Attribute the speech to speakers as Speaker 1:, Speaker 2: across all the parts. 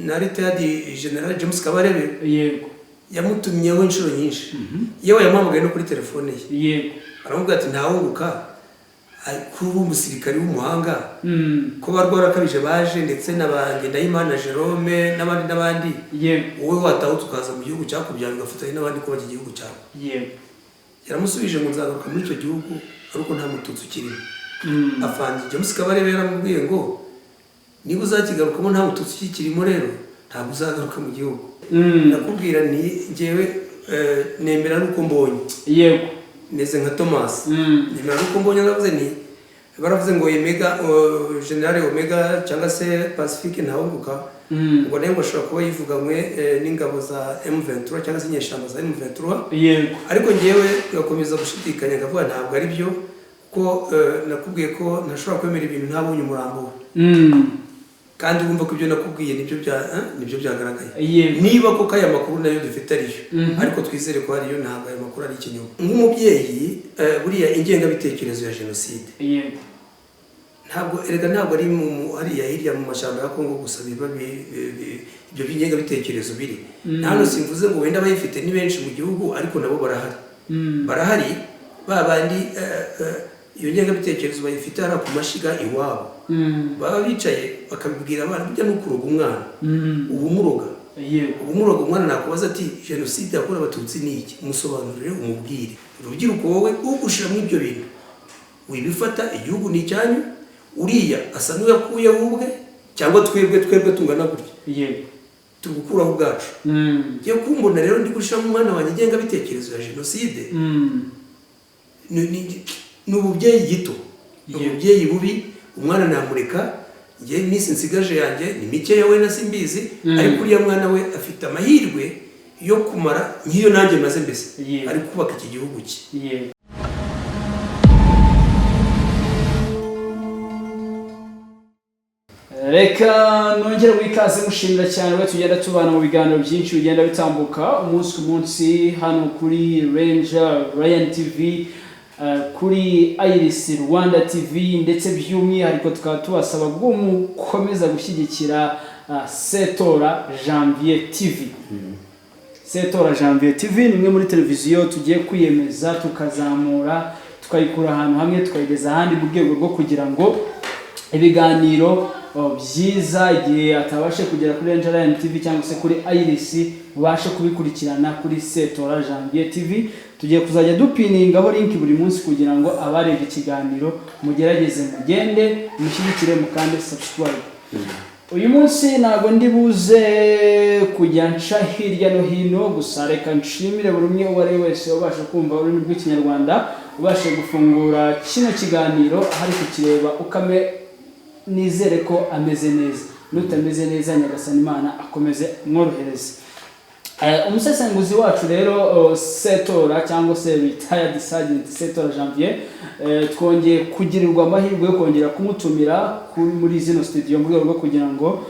Speaker 1: na retired General James Kabarebe
Speaker 2: yego
Speaker 1: yamutumyeho inshuro nyinshi yewe yamuhamagaye no kuri telefone ye
Speaker 2: yego
Speaker 1: aramubwira ati ntawunguka kuri umusirikari w'umuhanga ko barwarakabije baje ndetse n'abandi Ndayimana Jerome n'abandi
Speaker 2: yego
Speaker 1: wowe wataho tukaza mu gihugu cyakubyara ugafatanya n'abandi ko bajya igihugu cyawe
Speaker 2: yego
Speaker 1: yaramusubije ngo nzagaruka muri icyo gihugu ariko nta mututsi ukirimo afande James Kabarebe yaramubwiye ngo niba uzakigarukamo nta mututsi ukirimo rero ntabwo uzagaruka mu gihugu nakubwira ni ngewe nemera nuko mbonye
Speaker 2: yego
Speaker 1: neze nka Thomas nemera nuko mbonye navuze ni baravuze ngo General Omega cyangwa se Pacifique ntawunguka ngo nayo bashobora kuba yivuganywe n'ingabo za M23 cyangwa se inyeshyamba za M23
Speaker 2: yego
Speaker 1: ariko ngewe gakomeza gushidikanya ngavuga ntabwo ari byo ko nakubwiye ko ntashobora kwemera ibintu ntabonye umurambo kandi wumva ko ibyo nakubwiye nibyo byagaragaye niba koko aya makuru nayo dufite ariyo ariko twizere ko hariyo ntabwo aya makuru ari ikinyoma nk'umubyeyi buriya ingengabitekerezo ya jenoside ntabwo ari hariya hirya mu mashyamba ya Kongo gusa biba ibyo by'ingengabitekerezo biri ntabwo simvuze ngo wenda bayifite ni benshi mu gihugu ariko nabo barahari babandi iyo ngengabitekerezo bayifite ari ku mashiga iwabo baba bicaye bakabibwira abana bijya no kuroga umwana ubumuroga umwana nakubaza ati jenoside yakorewe abatutsi ni iki umusobanurire umubwire urubyiruko wowe ugushiramo ibyo bintu wibifata igihugu ni icyanyu uriya asa n'uyakuyeho ubwe cyangwa twebwe tungana gutya tugukuraho ubwacu ngiye kumbona rero ndi gushiramo umwana wanjye ngengabitekerezo ya jenoside ni ububyeyi gito ububyeyi bubi umwana namureka ngiye iminsi nsigaje yanjye ni mikeya we na simbizi ariko uriya mwana we afite amahirwe yo kumara nk'iyo nanjye maze mbese ari kubaka iki gihugu cye
Speaker 2: reka nongere wikaze mushimira cyane we tugenda tubana mu biganiro byinshi bigenda bitambuka umunsi ku munsi hano kuri Ranger Ryan TV kuri Iris Rwanda TV ndetse by'umwihariko tukaba tubasaba ngo mukomeza gushyigikira Setora Janvier TV. Setora Janvier TV ni imwe muri televiziyo tugiye kwiyemeza tukazamura tukayikura ahantu hamwe tukayigeza ahandi mu rwego rwo kugira ngo ibiganiro byiza igihe atabashe kugera kuri Ranger Ryan TV cyangwa se kuri Iris ubashe kubikurikirana kuri Setora Janvier TV. Tugiye kuzajya dupiningaho link buri munsi kugira ngo abarebye ikiganiro mugerageze mugende mushyigikire mukande subscribe. Uyu munsi ntabwo ndi buze kujya nca hirya no hino gusa reka nshimire buri umwe uwo ari wese ubasha kumva ururimi rw'ikinyarwanda ubashe gufungura kino kiganiro hari kukireba ukame nizere ko ameze neza nutameze neza nyagasani Imana akomeze mworohereze. Umusesenguzi wacu rero Setora cyangwa se retired sergeant Setora Janvier twongeye kugirirwa amahirwe yo kongera kumutumira muri zino studio mu rwego rwo kugira ngo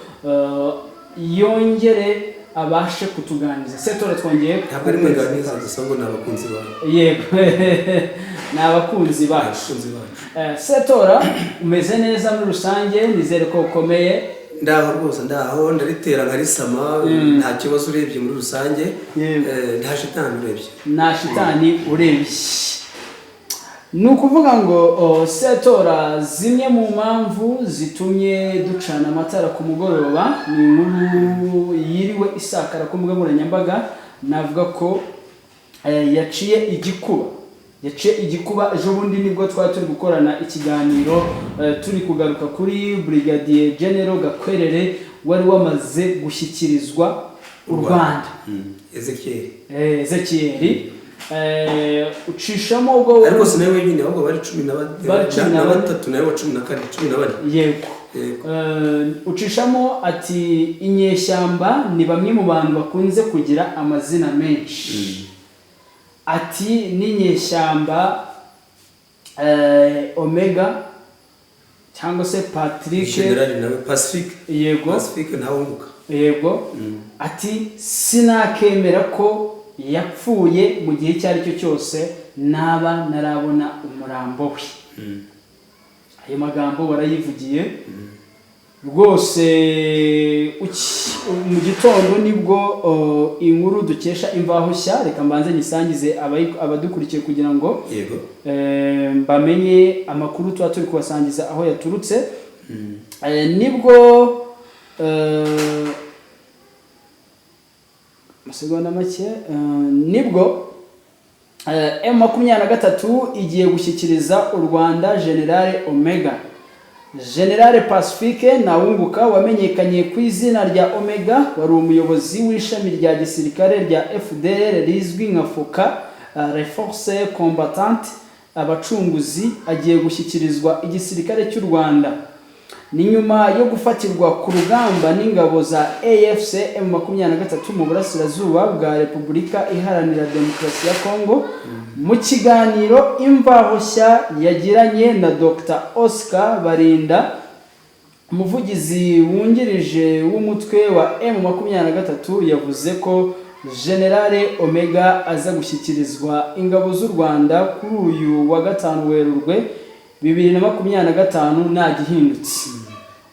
Speaker 2: yongere abashe kutuganiriza. Setora twongeye
Speaker 1: ntabwo ari mweganiza gusa ngo nabakunzi bawe
Speaker 2: yego nabakunzi bacu Setora umeze neza muri rusange nizere ko ukomeye
Speaker 1: ndaho rwose ndaho ndaritera ngarisama nta kibazo urebye muri rusange nta shitani urebye
Speaker 2: nukuvuga ngo Setora zimwe mu mpamvu zitumye ducana amatara ku mugoroba ni inkuru yiriwe isakara ku mbuga nkoranyambaga navuga ko yaciye igikuba ejo bundi nibwo twari turi gukorana ikiganiro turi kugaruka kuri Brigadier General Gakwerere wari wamaze gushyikirizwa u Rwanda Ezekiel ucishamo ubwo
Speaker 1: ariko sinawe wenyine ahubwo bari 13 nawe 14
Speaker 2: yego ucishamo ati inyeshyamba ni bamwe mu bantu bakunze kugira amazina menshi ati n'inyeshyamba Omega cyangwa se Patrick
Speaker 1: General nawe Pacifique ntawunguka
Speaker 2: yego ati sinakemera ko yapfuye mu gihe cyari cyo cyose naba narabona umurambo we. Ayo magambo warayivugiye rwose mu gitondo nibwo inkuru dukesha Imvaho Nshya, reka mbanze nyisangize abadukurikiye kugira ngo
Speaker 1: yego
Speaker 2: bamenye amakuru tuba turi kubasangiza aho yaturutse. Nibwo amasegonda make nibwo M23 igiye gushyikiriza u Rwanda General Omega. General Pacifique Ntawunguka wamenyekanye ku izina rya Omega wari umuyobozi w'ishami rya gisirikare rya FDR rizwi nka FOCA, Reforce Combattante abacunguzi, agiye gushyikirizwa igisirikare cy'u Rwanda. Ni nyuma yo gufatirwa ku rugamba n'ingabo za AFC M23 mu burasirazuba bwa Repubulika Iharanira Demokarasi ya Kongo. Mu kiganiro Imvaho Nshya yagiranye na Dr Oscar Barinda, umuvugizi wungirije w'umutwe wa M23, yavuze ko General Omega aza gushyikirizwa ingabo z'u Rwanda kuri uyu wa 5 Werurwe 2025 nta gihindutse.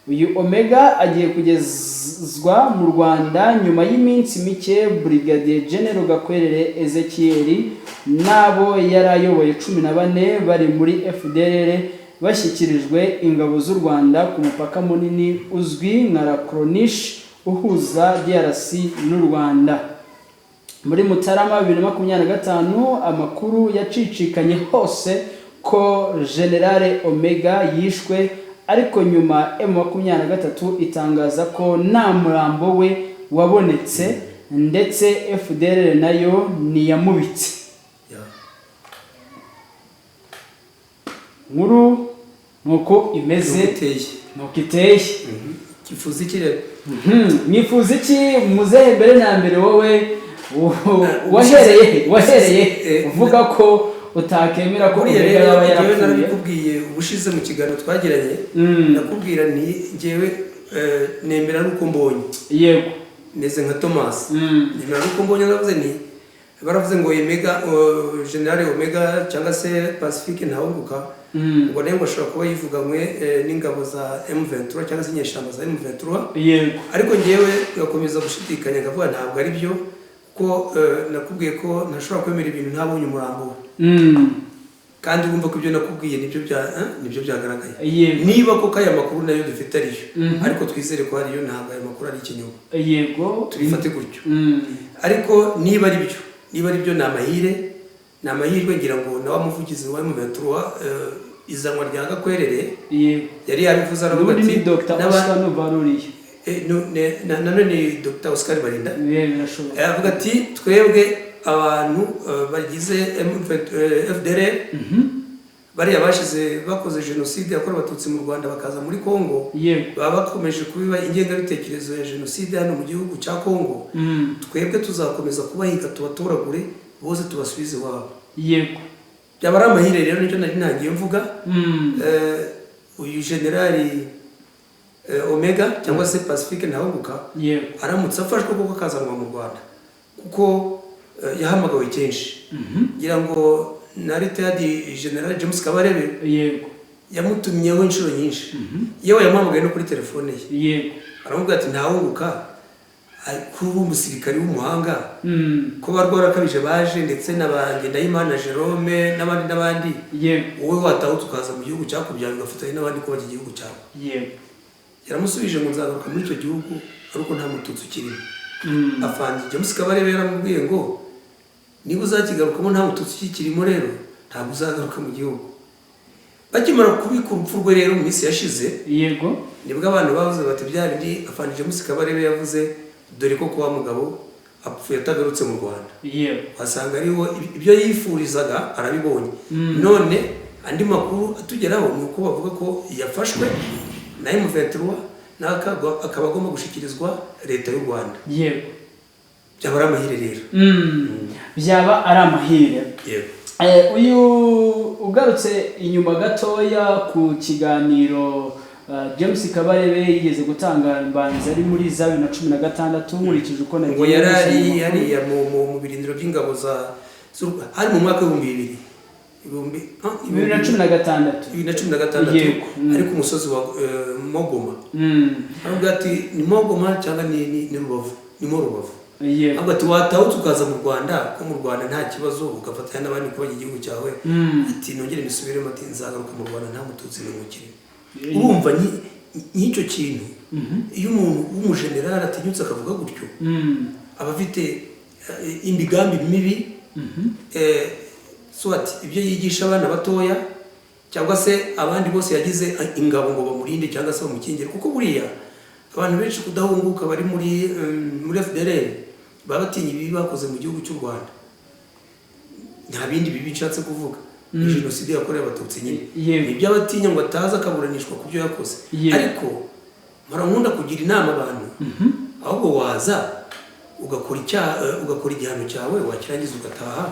Speaker 2: Uyu Omega agiye kugezwa mu Rwanda nyuma y'iminsi mike Brigadier General Gakwerere Ezekiel nabo yarayoboye 14 bari muri FDLR bashyikirijwe ingabo z'u Rwanda ku mupaka munini uzwi nka La Corniche uhuza DRC n'u Rwanda. Muri Mutarama 2025 amakuru yacicikanye hose ko General Omega yishwe, ariko nyuma M23 itangaza ko nta murambo we wabonetse ndetse FDLR nayo niyamubitse. Nkuru nuko imeze nuko iteye.
Speaker 1: Kifuza iki rero?
Speaker 2: Mwifuza iki muzehe? Mbere na mbere wowe wahereye uvuga ko utakemera ko Omega yaba yarapfuye.
Speaker 1: Narabikubwiye ubushize mu kiganiro twagiranye, nakubwira nti ngewe nemera nuko mbonye.
Speaker 2: Yego.
Speaker 1: Neze nka Thomas. Nemera nuko mbonye, navuze nti baravuze ngo Omega, General Omega cyangwa se Pacifique Ntawunguka, ngo nayo bashobora kuba yivuganywe n'ingabo za M23 cyangwa se inyeshyamba za M23.
Speaker 2: Yego.
Speaker 1: Ariko ngewe gakomeza gushidikanya ngavuga ntabwo ari byo, ko nakubwiye ko ntashobora kwemera ibintu ntabonye umurambo. Kandi wumva ko ibyo nakubwiye nibyo byagaragaye. Niba koko aya makuru nayo dufite ariyo, ariko twizere ko ariyo, ntabwo aya makuru ari ikinyoma.
Speaker 2: Yego,
Speaker 1: tubifate gutyo. Ariko niba ari byo ni amahirwe ngira ngo nawe umuvugizi wa M23 izanwa rya Gakwerere yari yabivuze, aravuga ati
Speaker 2: Dr Oscar Baruriye
Speaker 1: nanone Dr Oscar Barinda avuga ati twebwe abantu bagize FDLR bariya bashize bakoze jenoside yakorewe abatutsi mu Rwanda bakaza muri Kongo, baba bakomeje kubiba ingengabitekerezo ya jenoside hano mu gihugu cya Kongo. Twebwe tuzakomeza kubahiga tubatoragure bose tubasubize iwabo.
Speaker 2: Yego,
Speaker 1: byaba ari amahire rero, nicyo nari ntangiye mvuga. Uyu General Omega cyangwa se Pacifique Ntawunguka aramutse afashwe kuko akazanwa mu Rwanda, kuko yahamagawe kenshi. Ngira ngo na retired General James Kabarebe yamutumyeho inshuro nyinshi, yewe yamuhamagaye no kuri telefone ye. Aramubwira ati Ntawunguka kuri umusirikari w'umuhanga, ko barwarakabije baje ndetse n'abandi Ndayimana Jerome n'abandi, wowe wataho tukaza mu gihugu cyakubyaye ugafatanya n'abandi ko bajya igihugu cyawe. Yaramusubije ngo nzagaruka muri icyo gihugu ariko nta mututsi ukirimo. Afande James Kabarebe yaramubwiye ngo niba uzakigarukamo nta mututsi ukikirimo rero ntabwo uzagaruka mu gihugu. Bakimara kubika urupfu rwe rero mu minsi yashize, nibwo abantu bavuze bati bya bindi Afande James Kabarebe yavuze, dore ko kuba mugabo apfuye atagarutse mu Rwanda. Wasanga ariho ibyo yifurizaga arabibonye. None andi makuru atugeraho ni uko bavuga ko yafashwe na M23 akaba agomba gushikirizwa leta y'u Rwanda. Byaba ari amahire rero.
Speaker 2: Byaba ari amahire. Uyu ugarutse inyuma gatoya ku kiganiro James Kabarebe yigeze gutanga imbanza ari muri za 2016, nkurikije uko nagiye. Ngo
Speaker 1: yari mu birindiro by'ingabo za hari mu mwaka wa 2000 2016 ariko umusozi wa Mogoma aravuga ati ni Mogoma cyangwa ni Rubavu ni mo Rubavu ahubwo ati wataho tukaza mu Rwanda ko mu Rwanda nta kibazo ugafatanya n'abandi kuba igihugu cyawe ati nongere nisubiremo ati nzagaruka mu Rwanda nta mututsi n'umukire urumva n'icyo kintu iyo umuntu w'umujenerali atinyutse akavuga gutyo aba afite imigambi mibi swati ibyo yigisha abana batoya cyangwa se abandi bose yagize ingabo ngo bamurinde cyangwa se bamukingire kuko buriya abantu benshi kudahunguka bari muri FDLR baba batinya ibibi bakoze mu gihugu cy'u Rwanda nta bindi bibi nshatse kuvuga jenoside yakorewe abatutsi nyine nibyo abatinya ngo ataza akaburanishwa ku byo yakoze ariko nkunda kugira inama abantu ahubwo waza ugakora igihano cyawe wakirangiza ugataha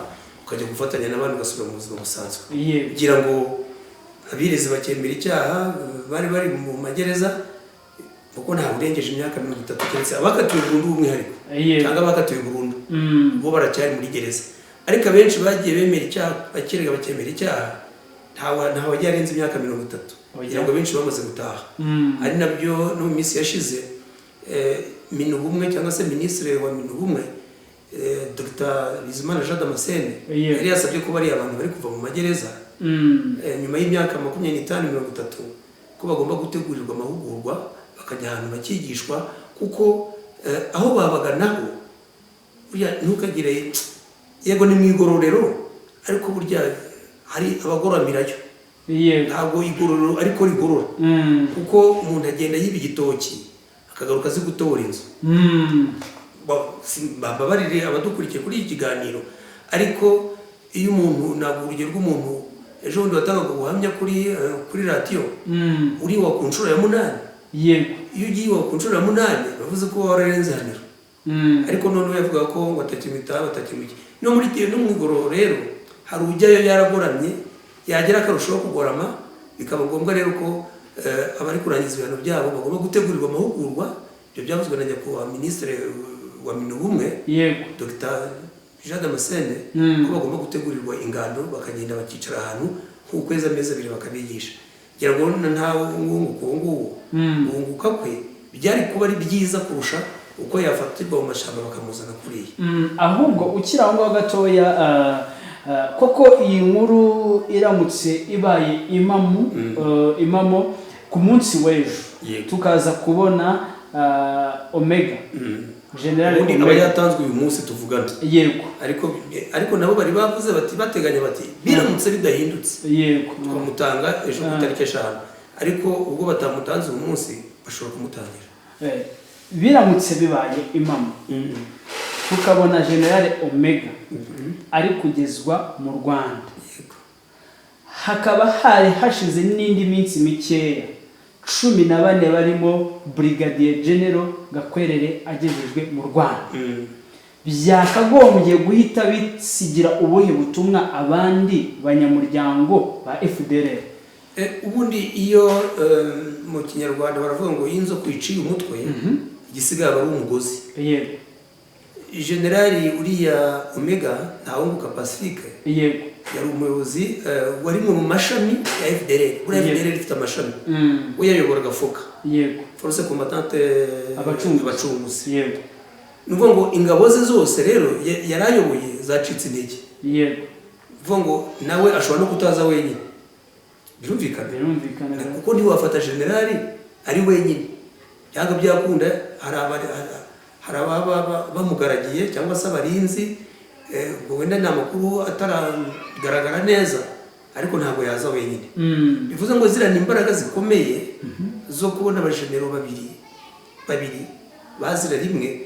Speaker 1: ukajya gufatanya n'abandi ugasubira mu buzima busanzwe kugira ngo abirezi bakemera icyaha bari mu magereza kuko nta urengeje imyaka 30 keretse abakatiwe burundu umwihariko cyangwa abakatiwe burundu bo baracyari muri gereza ariko abenshi bagiye bemera icyaha bakemera icyaha nta wajya arenze imyaka 30 kugira ngo benshi bamaze gutaha ari nabyo no mu minsi yashize Minubumwe cyangwa se ministre wa Minubumwe Dr. Bizimana Jean Damascene yari yasabye ko bari abantu bari kuva mu magereza nyuma y'imyaka 25-30 ko bagomba gutegurirwa amahugurwa bakajya ahantu bakigishwa kuko aho babaga naho burya ntukagire yego ni mu igororero ariko burya hari abagoramirayo ntabwo igororero ariko rigorora kuko umuntu agenda yiba igitoki akagaruka azi gutora inzu babarire abadukurikiye kuri iki kiganiro ariko iyo umuntu ntabwo urugero rw'umuntu ejo bundi watangaga ubuhamya kuri radiyo uri wa ku nshuro ya 8 iyo ugiye wa ku nshuro ya 8 bavuze ko wararenze haniro ariko none yavuga ko batakimwita no muri no mu igororo rero hari ujyayo yaragoramye yagera akarushaho kugorama bikaba ngombwa rero ko abari kurangiza ibintu byabo bagomba gutegurirwa amahugurwa ibyo byavuzwe na nyakubahwa ministre wa Minubumwe Dr. Jean Damascene ko bagomba gutegurirwa ingando bakagenda bakicara ahantu nk'ukwezi amezi 2 bakabigisha kugira ngo ntawe unguka kwe byari kuba ari byiza kurusha uko yafatirwa mu mashamba bakamuzana kuriya
Speaker 2: ahubwo ukira aho ngaho gatoya koko iyi nkuru iramutse ibaye imamo ku munsi w'ejo tukaza kubona Omega General
Speaker 1: Omega yatanzwe uyu munsi tuvugana
Speaker 2: yego
Speaker 1: ariko nabo bari bavuze bati bateganya bati biramutse bidahindutse
Speaker 2: yego
Speaker 1: kumutanga ejo ku tariki 5 ariko ubwo batamutanze uyu munsi bashobora kumutangira
Speaker 2: biramutse bibaye imamo tukabona General Omega ari kugezwa mu Rwanda hakaba hari hashize n'indi minsi mikeya 14 barimo Brigadier General Gakwerere agejejwe mu Rwanda byakagombye guhita bisigira ubuhe butumwa abandi banyamuryango ba FDLR
Speaker 1: ubundi iyo mu kinyarwanda baravuga ngo yinzo kwiciye umutwe igisigara ari umugozi
Speaker 2: yego
Speaker 1: Generali uriya Omega ntawunguka Pacifique
Speaker 2: yego
Speaker 1: yari umuyobozi wari mu mashami ya FDLR buri FDLR ifite amashami we yayoboraga FOCA
Speaker 2: yego
Speaker 1: Force Combattante abacunguzi
Speaker 2: yego
Speaker 1: nuvuga ngo ingabo ze zose rero yarayoboye zacitse intege
Speaker 2: yego
Speaker 1: nuvuga ngo nawe ashobora no kutaza wenyine birumvikana kuko ntiwafata generali ari wenyine cyangwa byakunda hari ababa bamugaragiye cyangwa se abarinzi ngo wenda ni amakuru ataragaragara neza ariko ntabwo yaza wenyine bivuze ngo zirana imbaraga zikomeye zo kubona abajenero babiri bazira rimwe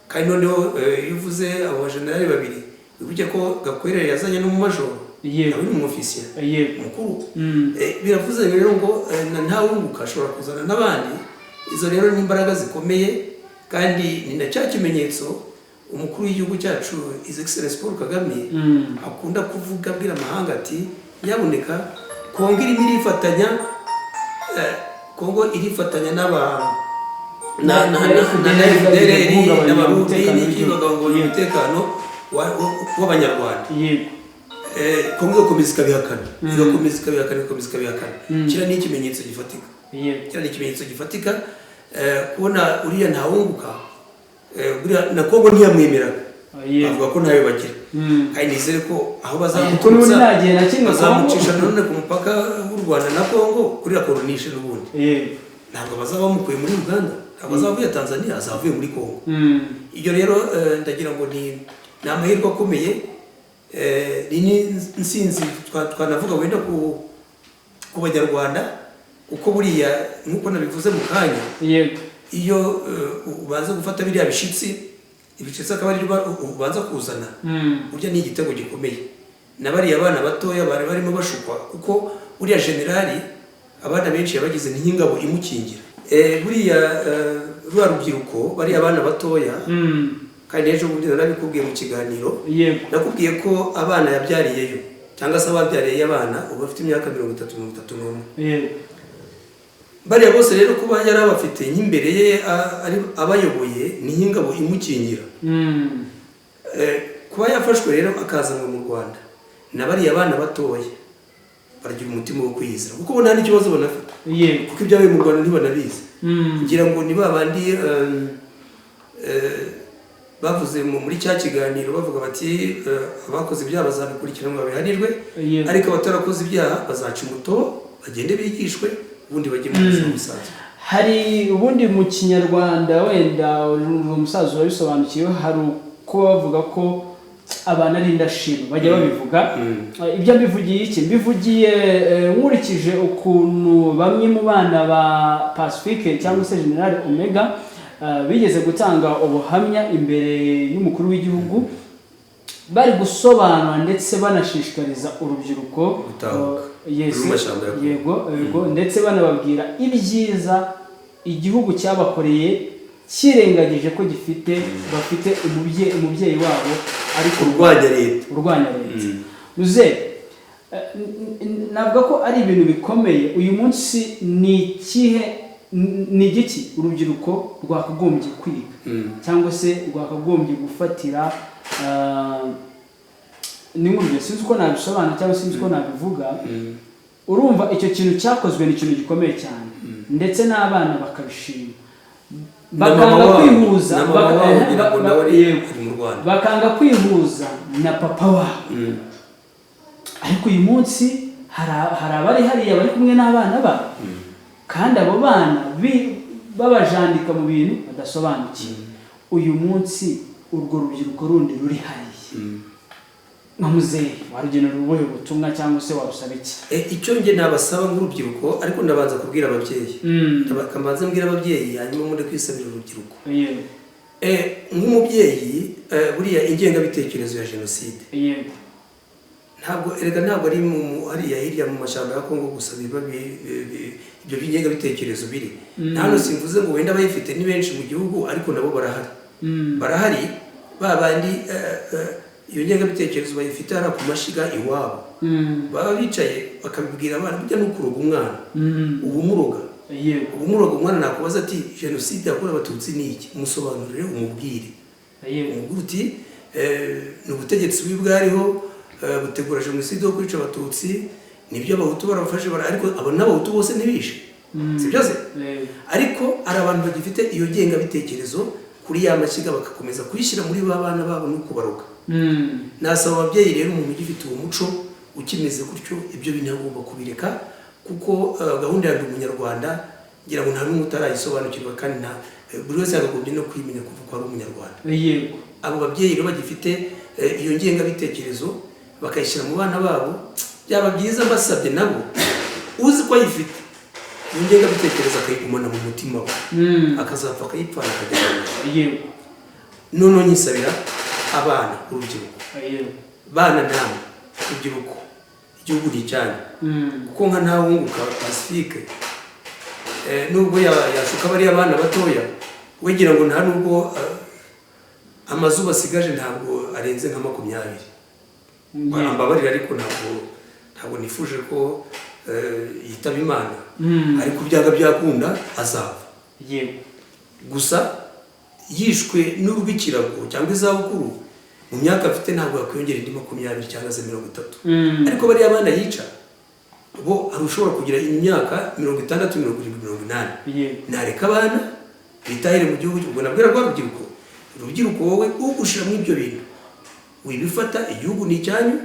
Speaker 1: kandi noneho iyo uvuze abo bajenerali babiri bivuze ko Gakwerere yazanye n'umumajoro nawe ni umufisiye mukuru biravuze rero ngo ntawunguka ashobora kuzana n'abandi izo rero ni imbaraga zikomeye kandi ni na cya kimenyetso umukuru w'igihugu cyacu His Excellency Paul Kagame akunda kuvuga abwira amahanga ati nyabuneka Kongo irifatanya n'abarundi n'abarundi n'ikibaga ngo umutekano w'abanyarwanda Kongo igakomeza ikabihakana igakomeza ikabihakana kiriya ni ikimenyetso gifatika kiriya ni ikimenyetso gifatika kubona uriya ntawunguka na Kongo ntiyamwemeraga bavuga ko ntayo bagira kandi nizere ko aho bazamucisha none ku mupaka w'u Rwanda na Kongo kuri rakoronishe n'ubundi ntabwo bazaba bamukuye muri Uganda ntabwo azavuye Tanzania azavuye muri Kongo ibyo rero ndagira ngo ni amahirwe akomeye ni nsinzi twanavuga wenda ku banyarwanda kuko buriya nk'uko nabivuze mu kanya iyo ubanza gufata biriya bishitsi akaba ari ubanza kuzana burya ni igitego gikomeye na bariya abana batoya bari barimo bashukwa kuko buriya generali abana benshi yabagize n'ingabo imukingira buriya rwa rubyiruko bariya abana batoya kandi ejo bundi narabikubwiye mu kiganiro nakubwiye ko abana yabyariyeyo cyangwa se ababyariye abana ubu bafite imyaka 30-31 bariya bose rero kuba yari abafite nk'imbere ye abayoboye ni nk'ingabo imukingira kuba yafashwe rero akazanwa mu Rwanda na bariya abana batoya baragira umutima wo kwiyizira kuko nta n'ikibazo banafite kuko ibyabaye mu Rwanda ntibanabizi ngira ngo ni babandi bavuze muri cya kiganiro bavuga bati abakoze ibyaha bazabikurikiranwa babihanirwe ariko abatarakoze ibyaha bazaca umuto bagende bigishwe ubundi bajye mu buzima busanzwe.
Speaker 2: Hari ubundi mu Kinyarwanda wenda umusaza urabisobanukiwe hari uko bavuga ko abana ari indashima bajya babivuga ibyo mbivugiye iki mbivugiye nkurikije ukuntu bamwe mu bana ba Pacifique cyangwa se General Omega bigeze gutanga ubuhamya imbere y'umukuru w'igihugu bari gusobanura ndetse banashishikariza urubyiruko yego ndetse banababwira ibyiza igihugu cyabakoreye kirengagije ko bafite umubyeyi wabo ariko urwanya leta uze navuga ko ari ibintu bikomeye uyu munsi ni igiki urubyiruko rwakagombye kwiga cyangwa se rwakagombye gufatira ni nk'urugero sinzi uko nabisobanura cyangwa sinzi uko nabivuga urumva icyo kintu cyakozwe ni ikintu gikomeye cyane ndetse n'abana bakabishima bakanga kwihuza bakanga kwihuza na papa wabo ariko uyu munsi hari abari hariya bari kumwe n'abana babo kandi abo bana babajandika mu bintu badasobanukiwe uyu munsi urwo rubyiruko rundi ruri hariya nka muzehe warugenera ubuhe butumwa cyangwa se warusaba iki
Speaker 1: icyo nge nabasaba nk'urubyiruko ariko ndabanza kubwira ababyeyi ndabakambanza mbwira ababyeyi hanyuma muri kwisabira urubyiruko nk'umubyeyi buriya ingengabitekerezo ya jenoside ntabwo ari hariya hirya mu mashyamba ya Kongo gusa biba ibyo by'ingengabitekerezo biri ntabwo simvuze ngo wenda bayifite ni benshi mu gihugu ariko nabo barahari babandi iyo ngengabitekerezo bayifite ari ku mashiga iwabo baba bicaye bakabibwira abana burya no kuroga umwana ubumuroga umwana nakubaza ati jenoside yakorewe abatutsi ni iki umusobanurire umubwire uti ni ubutegetsi bwariho butegura jenoside yo kwica abatutsi nibyo abahutu barafashe ariko abo n'abahutu bose ntibishe si byose ariko ari abantu bagifite iyo ngengabitekerezo kuri ya mashyiga bagakomeza kuyishyira muri ba bana babo no kubaroga nasaba ababyeyi rero umuntu ugifite uwo muco ukimeze gutyo ibyo bintu agomba kubireka kuko gahunda ya ndi umunyarwanda ngira ngo nta n'umwe utarayisobanukirwa kandi buri wese yagagombye no kwimenya kuvuga ko ari umunyarwanda abo babyeyi rero bagifite iyo ngengabitekerezo bakayishyira mu bana babo byaba byiza basabye nabo uzi ko ayifite iyo ngengabitekerezo akayigumana mu mutima we akazapfa akayipfana akajya none nyisabira abana urubyiruko bana namwe urubyiruko igihugu ni cyane kuko nka ntawunguka Pacifique nubwo yashuka bari abana batoya wegira ngo nta nubwo amazu basigaje ntabwo arenze nka 20 ambabarira ariko ntabwo nifuje ko yitaba Imana ariko byaga byakunda azava gusa yishwe n'urwikirago cyangwa izabukuru mu myaka afite ntabwo yakwiyongera indi 20 cyangwa se 30. Ariko bariya abana yica bo hari ushobora kugira imyaka 60, 70, 80. Nareka abana bitahire mu gihugu ubwo nabwira rwa rubyiruko wowe ugushira mu ibyo bintu wibifata igihugu ni cyanyu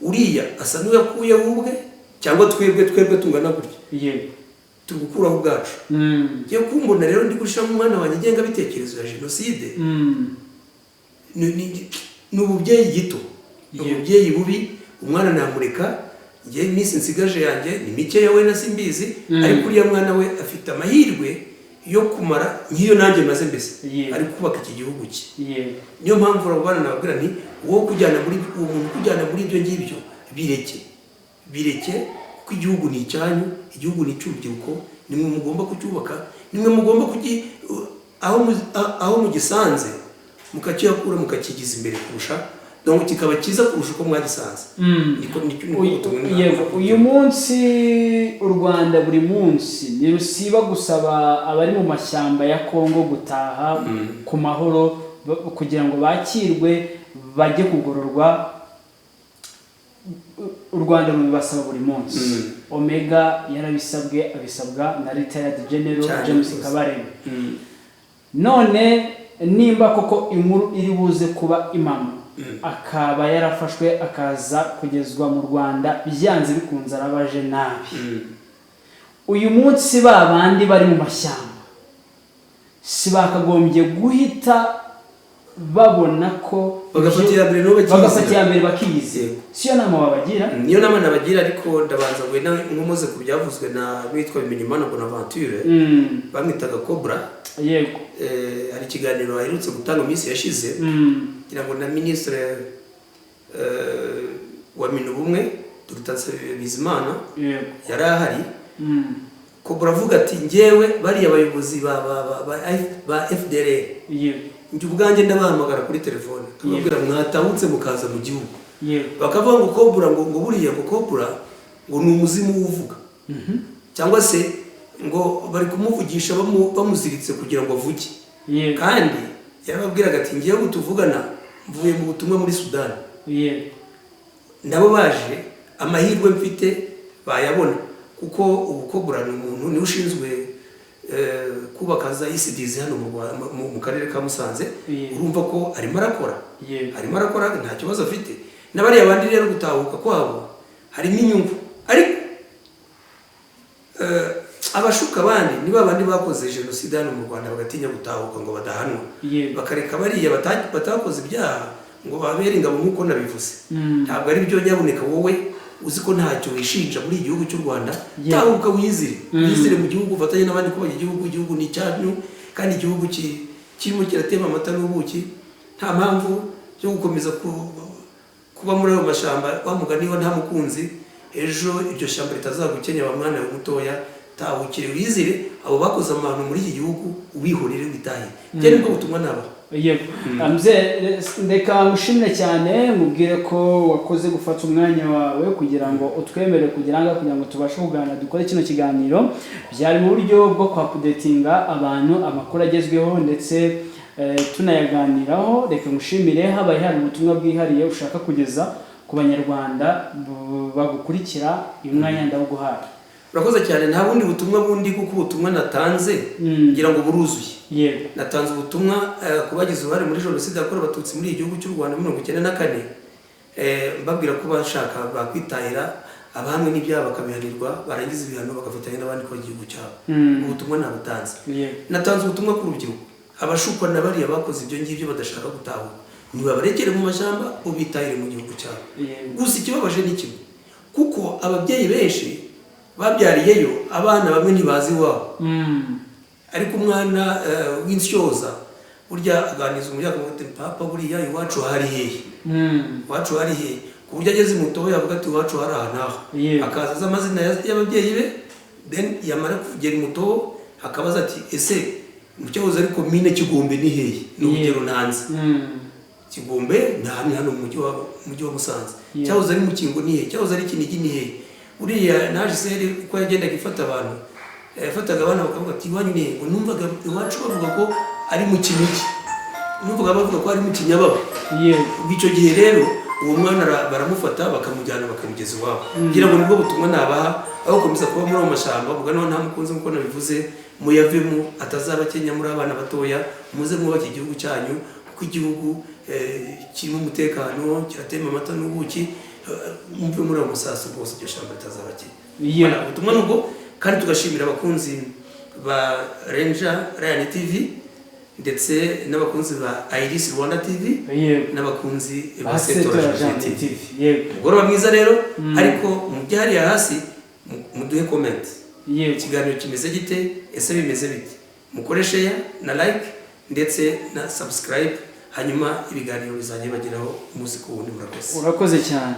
Speaker 1: uriya asa n'uyakuye ubwe cyangwa twebwe tungana gutya tugukuraho ubwacu ngiye kumbona rero ndi gushira mu mwana wanjye genga bitekerezo ya genocide ni ububyeyi gito ububyeyi bubi umwana namureka ngiye iminsi nsigaje yanjye ni mike yawe na simbizi ariko uriya mwana we afite amahirwe yo kumara nk'iyo nanjye maze mbese ari kubaka iki gihugu cye niyo mpamvu urabana nababwira nti wowe kujyana muri uwo muntu kujyana muri ibyo ngibyo bireke kuko igihugu ni icyanyu igihugu ni icy'urubyiruko nimwe mugomba kucyubaka nimwe mugomba aho mugisanze mukakiyakura mukakigiza imbere kurusha donc kikaba kiza kurusha uko mwagisanze
Speaker 2: uyu munsi u Rwanda buri munsi nirusiba gusaba abari mu mashyamba ya Kongo gutaha ku mahoro kugira ngo bakirwe bajye kugororwa u Rwanda rubibasaba buri munsi Omega yarabisabwe abisabwa na retired general James Kabarebe none nimba koko inkuru iri buze kuba impamo akaba yarafashwe akaza kugezwa mu Rwanda byanze bikunze arabaje nabi uyu munsi babandi bari mu mashyamba si bakagombye guhita babona ko bagafatira mbere bakiyize siyo nama wabagira
Speaker 1: niyo nama nabagira ariko ndabanza ngo nkomoze ku byavuzwe na bitwa Bimenyimana Bonaventure bamwitaga Cobra
Speaker 2: yego
Speaker 1: hari ikiganiro aherutse gutanga iminsi yashize kugira ngo na ministre wa Minubumwe Dr. Bizimana yari ahari Cobra avuga ati ngewe bari abayobozi ba FDR njye ubwanjye ndabahamagara kuri telefone tubabwira mwatahutse mukaza mu gihugu bakavuga ngo Cobra ngo buriya ngo Cobra ngo ni umuzimu uvuga cyangwa se ngo bari kumuvugisha bamuziritse kugira ngo avuge kandi yarababwiraga ati ngiye gutuvugana mvuye mu butumwa muri Sudan nabo baje amahirwe mfite bayabona kuko ubu Cobra ni umuntu ni ushinzwe kubaka za ICDs hano mu karere ka Musanze urumva ko arimo arakora nta kibazo afite n'abari abandi rero gutahuka kwabo harimo inyungu ariko abashuka abandi niba abandi bakoze genocide hano mu Rwanda bagatinya gutahuka ngo badahanwa bakareka bariya batakoze ibyaha ngo babere ingabo nk'uko nabivuze ntabwo ari byo nyaboneka wowe uzi ko ntacyo wishinja muri igihugu cy'u Rwanda tahuka wizire mu gihugu ufatanye n'abandi kubaka igihugu ni cyanyu kandi igihugu kirimo kiratema amata n'ubuki nta mpamvu yo gukomeza kuba muri ayo mashamba bamuganiho nta mukunzi ejo iryo shamba ritazagukenya ba mwana mutoya tahukire wizire abo bakoze amahano muri iki gihugu ubihorere bitaye byo nibwo butumwa naba
Speaker 2: yego ndeka mushimire cyane mubwire ko wakoze gufata umwanya wawe kugira ngo utwemere kugira ngo tubashe kuganira dukore kino kiganiro byari mu buryo bwo kwapudetinga abantu amakuru agezweho ndetse tunayaganiraho reka mushimire habaye hari ubutumwa bwihariye ushaka kugeza ku banyarwanda bagukurikira uyu mwanya ndaguhaye
Speaker 1: urakoze cyane nta bundi butumwa bundi kuko ubutumwa natanze ngira ngo buruzuye natanze ubutumwa kubagize uruhare muri jenoside yakorewe abatutsi muri igihugu cy'u Rwanda 1994 mbabwira ko bashaka bakwitahira abahamwe n'ibyaha bakabihanirwa barangiza ibihano bagafatanya n'abandi ko igihugu cyabo ubutumwa nabutanze natanze ubutumwa ku rubyiruko abashukwa na bariya bakoze ibyo ngibyo badashaka gutahuka nibabarekere mu mashyamba ubitahire mu gihugu cyabo gusa ikibabaje ni kimwe kuko ababyeyi benshi babyariyeyo abana bamwe ntibazi iwabo ariko umwana w'insyoza burya aganiza umuryango ati papa buriya iwacu hari hehe ku buryo ageze mutoya avuga ati iwacu hari aha n'aha akazaza amazina y'ababyeyi be then yamara kugera muto akabaza ati ese mu cyahoze ariko mine Kigombe ni hehe ni urugero ntanze Kigombe ni hano mu mujyi wa Musanze cyahoze ari mu Kingo ni hehe cyahoze ari Kinigi ni hehe uriya naje seri uko yagendaga ifata abantu yafataga abana bakavuga ati iwanyu ni ngo numvaga iwacu bavuga ko ari mu Kinigi nuvuga bavuga ko ari mu Kinyababa icyo gihe rero uwo mwana baramufata bakamujyana bakamugeza iwabo kugira ngo nibwo butumwa nabaha aho komeza kuba muri amashamba vuga no nta mukunzi nkuko nabivuze muyavemo atazaba Kenya muri abana batoya muze mwubake igihugu cyanyu kuko igihugu kirimo umutekano kiratema amata n'ubuki mumve muri amusaso bose iryo shamba ritazaba Kenya ubutumwa nubwo kandi tugashimira abakunzi ba Ranger Ryan TV ndetse n'abakunzi ba Iris Rwanda TV n'abakunzi ba Setora TV mugoroba mwiza rero ariko mubyari hasi muduhe comment ikiganiro kimeze gite ese bimeze bite mukore share na like ndetse na subscribe hanyuma ibiganiro bizanye bageraho umunsi ku wundi murakoze
Speaker 2: cyane